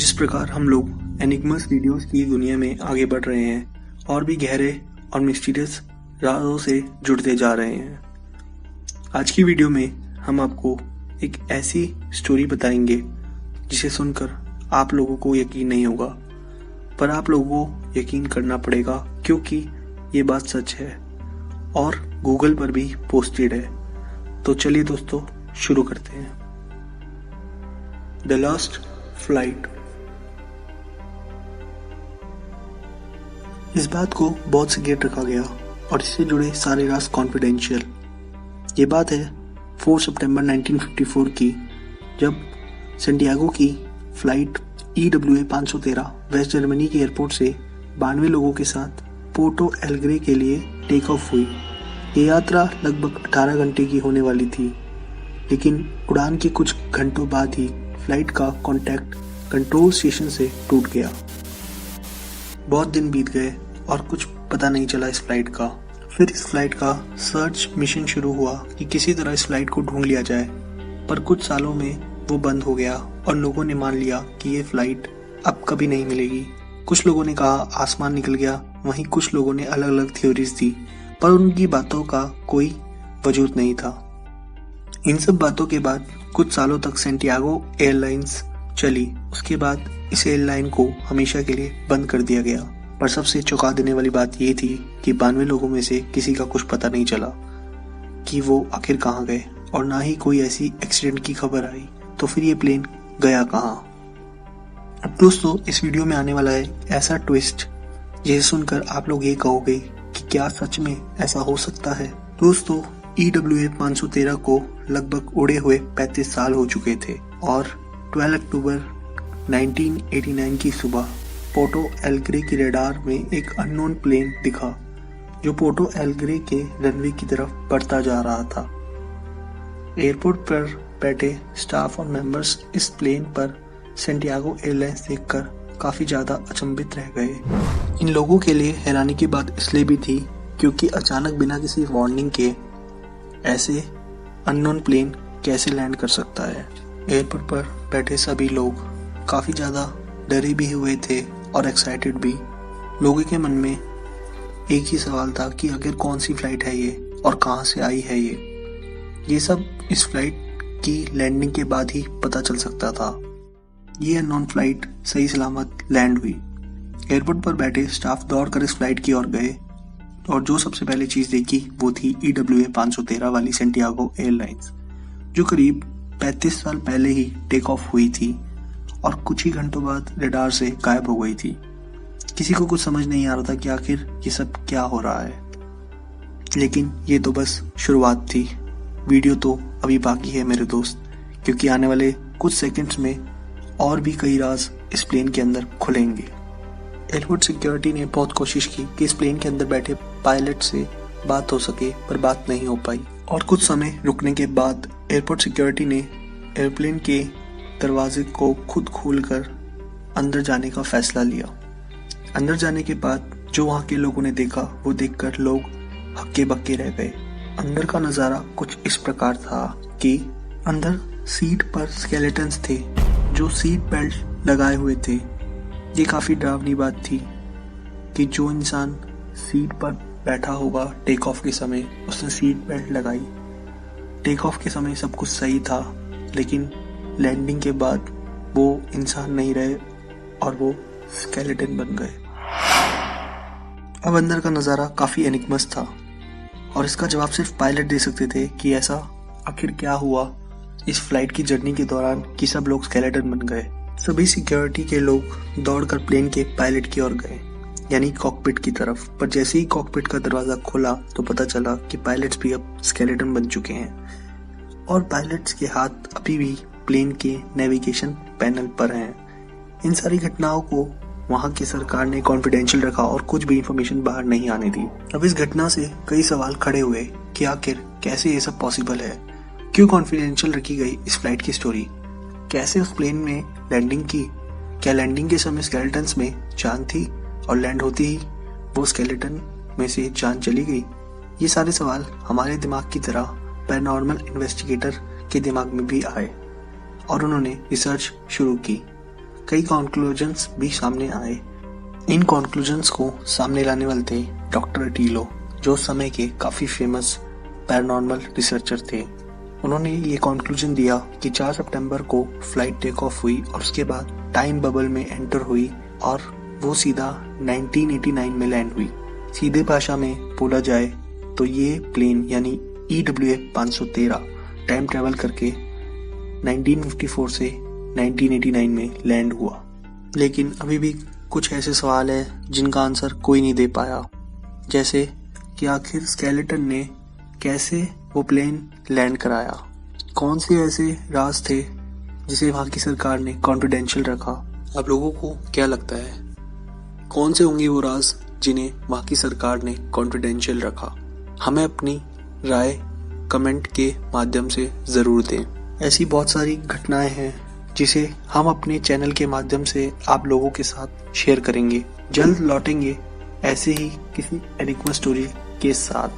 जिस प्रकार हम लोग एनिग्मस वीडियोस की दुनिया में आगे बढ़ रहे हैं और भी गहरे और मिस्टीरियस राजों से जुड़ते जा रहे हैं। आज की वीडियो में हम आपको एक ऐसी स्टोरी बताएंगे जिसे सुनकर आप लोगों को यकीन नहीं होगा, पर आप लोगों को यकीन करना पड़ेगा क्योंकि ये बात सच है और गूगल पर भी पोस्टेड है। तो चलिए दोस्तों शुरू करते हैं। The last flight. इस बात को बहुत सिक्रेट रखा गया और इससे जुड़े सारे राज कॉन्फिडेंशियल। ये बात है 4 सितंबर 1954 की, जब सैंटियागो की फ्लाइट EWA 513 वेस्ट जर्मनी के एयरपोर्ट से 92 लोगों के साथ पोर्टो एलेग्रे के लिए टेक ऑफ हुई। ये यात्रा लगभग 18 घंटे की होने वाली थी, लेकिन उड़ान के कुछ घंटों बाद ही फ्लाइट का कॉन्टैक्ट कंट्रोल स्टेशन से टूट गया। बहुत दिन बीत गए और कुछ पता नहीं चला इस फ्लाइट का। फिर इस फ्लाइट का सर्च मिशन शुरू हुआ कि किसी तरह इस फ्लाइट को ढूंढ लिया जाए, पर कुछ सालों में वो बंद हो गया और लोगों ने मान लिया कि ये फ्लाइट अब कभी नहीं मिलेगी। कुछ लोगों ने कहा आसमान निकल गया, वहीं कुछ लोगों ने अलग अलग थ्योरीज दी, पर उनकी बातों का कोई वजूद नहीं था। इन सब बातों के बाद कुछ सालों तक सैंटियागो एयरलाइंस चली। उसके बाद इस एयरलाइन को हमेशा के लिए बंद कर दिया गया। पर सबसे चौंका देने वाली बात ये थी कि 92 लोगों में से किसी का कुछ पता नहीं चला कि वो आखिर कहाँ गए, और ना ही कोई ऐसी एक्सीडेंट की खबर आई। तो फिर ये प्लेन गया कहाँ? अब दोस्तों इस वीडियो में आने वाला है ऐसा ट्विस्ट जिसे सुनकर आप लोग ये कहोगे कि क्या सच में ऐसा हो सकता है। दोस्तों EWA 513 को लगभग उड़े हुए 35 साल हो चुके थे और 12 अक्टूबर 1989 की सुबह पोर्टो एलेग्रे की रडार में एक अननोन प्लेन दिखा जो पोर्टो एलेग्रे के रनवे की तरफ बढ़ता जा रहा था। एयरपोर्ट पर बैठे स्टाफ और मेंबर्स इस प्लेन पर सैंटियागो एयरलाइंस देखकर काफी ज्यादा अचंभित रह गए। इन लोगों के लिए हैरानी की बात इसलिए भी थी क्योंकि अचानक बिना किसी वार्निंग के ऐसे अननोन प्लेन कैसे लैंड कर सकता है। एयरपोर्ट पर बैठे सभी लोग काफी ज्यादा डरे भी हुए थे और एक्साइटेड भी। लोगों के मन में एक ही सवाल था कि आखिर कौन सी फ्लाइट है ये और कहां से आई है ये सब इस फ्लाइट की लैंडिंग के बाद ही पता चल सकता था। ये अननोन फ्लाइट सही सलामत लैंड हुई। एयरपोर्ट पर बैठे स्टाफ दौड़कर इस फ्लाइट की ओर गए और जो सबसे पहले चीज देखी वो थी EWA 513 वाली सैंटियागो एयरलाइंस, जो करीब 35 साल पहले ही टेक ऑफ हुई थी और कुछ ही घंटों बाद रडार से गायब हो गई थी। किसी को कुछ समझ नहीं आ रहा था कि आखिर ये सब क्या हो रहा है, लेकिन ये तो बस शुरुआत थी। वीडियो तो अभी बाकी है मेरे दोस्त, क्योंकि आने वाले कुछ सेकंड्स में और भी कई राज इस प्लेन के अंदर खुलेंगे। एयरपोर्ट सिक्योरिटी ने बहुत कोशिश की कि इस प्लेन के अंदर बैठे पायलट से बात हो सके, पर बात नहीं हो पाई। और कुछ समय रुकने के बाद एयरपोर्ट सिक्योरिटी ने एयरप्लेन के दरवाजे को खुद खोलकर अंदर जाने का फैसला लिया। अंदर जाने के बाद जो वहां के लोगों ने देखा वो देखकर लोग हक्के बक्के रह गए। अंदर का नजारा कुछ इस प्रकार था कि अंदर सीट पर स्केलेटन्स थे जो सीट बेल्ट लगाए हुए थे। ये काफी डरावनी बात थी कि जो इंसान सीट पर बैठा होगा टेक ऑफ के समय उसने सीट बेल्ट लगाई। टेक ऑफ के समय सब कुछ सही था, लेकिन लैंडिंग के बाद वो इंसान नहीं रहे और वो स्केलेटन बन गए। अब अंदर का नज़ारा काफ़ी एनिग्मस था और इसका जवाब सिर्फ पायलट दे सकते थे कि ऐसा आखिर क्या हुआ इस फ्लाइट की जर्नी के दौरान कि सब लोग स्केलेटन बन गए। सभी सिक्योरिटी के लोग दौड़कर प्लेन के पायलट की ओर गए, यानी कॉकपिट की तरफ। पर जैसे ही कॉकपिट का दरवाज़ा खोला तो पता चला कि पायलट्स भी अब स्केलेटन बन चुके हैं और पायलट्स के हाथ अभी भी प्लेन के नेविगेशन पैनल पर हैं। इन सारी घटनाओं को वहां की सरकार ने कॉन्फिडेंशियल रखा और कुछ भी इंफॉर्मेशन बाहर नहीं आने दी। अब इस घटना से कई सवाल खड़े हुए कि आखिर कैसे ये सब पॉसिबल है, क्यों कॉन्फिडेंशियल रखी गई इस फ्लाइट की स्टोरी, कैसे उस प्लेन में लैंडिंग की, क्या लैंडिंग के समय स्केलेटन्स में जान थी और लैंड होती ही वो स्केलेटन में से जान चली गई। ये सारे सवाल हमारे दिमाग की तरह पैरानॉर्मल इन्वेस्टिगेटर के दिमाग में भी आए और उन्होंने रिसर्च शुरू की। कई कंक्लूजन्स भी सामने आए। इन कंक्लूजन्स को सामने लाने वाले थे डॉक्टर अटीलो, जो उस समय के काफ़ी फेमस पैरानॉर्मल रिसर्चर थे। उन्होंने ये कंक्लूजन दिया कि 4 सितंबर को फ्लाइट टेक ऑफ हुई और उसके बाद टाइम बबल में एंटर हुई और वो सीधा 1989 में लैंड हुई। सीधे भाषा में बोला जाए तो ये प्लेन यानी EWF 513 टाइम ट्रैवल करके 1954 से 1989 में लैंड हुआ। लेकिन अभी भी कुछ ऐसे सवाल हैं जिनका आंसर कोई नहीं दे पाया, जैसे कि आखिर स्केलेटन ने कैसे वो प्लेन लैंड कराया, कौन से ऐसे राज थे जिसे वहाँ की सरकार ने कॉन्फिडेंशियल रखा। अब लोगों को क्या लगता है, कौन से होंगे वो राज जिन्हें वहाँ की सरकार ने कॉन्फिडेंशियल रखा? हमें अपनी राय कमेंट के माध्यम से ज़रूर दें। ऐसी बहुत सारी घटनाएं हैं जिसे हम अपने चैनल के माध्यम से आप लोगों के साथ शेयर करेंगे। जल्द लौटेंगे ऐसे ही किसी एनिग्मा स्टोरी के साथ।